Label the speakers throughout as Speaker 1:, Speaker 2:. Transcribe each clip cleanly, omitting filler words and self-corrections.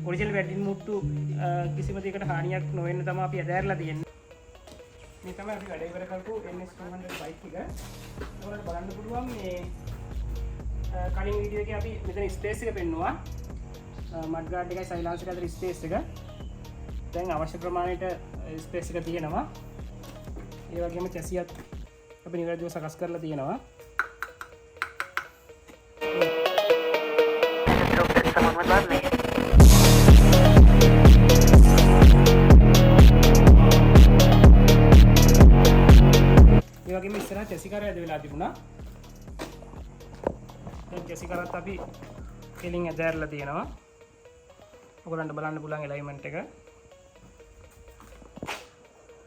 Speaker 1: Original වැටින් මුට්ටු කිසිම දෙයකට හානියක් නොවෙන්න තමයි අපි ඇදහැරලා තියෙන්නේ. මේ තමයි අපි වැඩ ඉවර කරපු NS200 බයික් එක. ඔයාලට බලන්න පුළුවන් මේ කලින් වීඩියෝ එකේ අපි මෙතන ස්පේස් එක පෙන්නුවා. මඩ් ගාඩ් එකයි සයිලන්සර් එක අතර ස්පේස් එක. දැන් අවශ්‍ය ප්‍රමාණයට ස්පේස් එක තියෙනවා. ඒ වගේම චැසියත් අපි නිවැරදිව සකස් කරලා තියෙනවා.
Speaker 2: Someone would love me.
Speaker 1: ඒ වගේම ඉස්සරහ චැසි කරය ඇද වෙලා තිබුණා. දැන් චැසි කරත් අපි කෙලින් ඇදහැරලා තියෙනවා. ඔයගලන්ට බලන්න පුළුවන් ඇලයින්මන්ට් එක.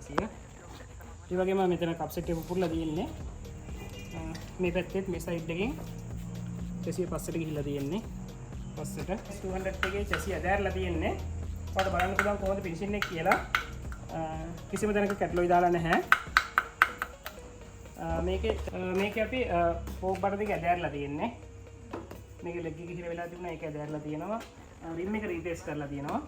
Speaker 1: සිය. ඒ වගේම මෙතන කප් සෙට් එක පුරලා තියෙන්නේ. මේ පැත්තෙත් මේ සයිඩ් එකෙන් චැසිය පස්සට ගිහිල්ලා තියෙන්නේ. පස්සට 200 එකේ චැසිය ඇදහැරලා තියෙන්නේ. ඔයාලට බලන්න පුළුවන් කොහොමද ෆිනිෂින් එක කියලා. කිසිම තැනක කැටලොයි දාලා නැහැ. මේකේ අපි ෆෝක් බටර් දෙක ඇදහැරලා තියෙන්නේ. මේකේ ලෙග් එක හිර වෙලා තිබුණා ඒක ඇදහැරලා තියෙනවා. රිම් එක රීප්ලේස් කරලා තියෙනවා.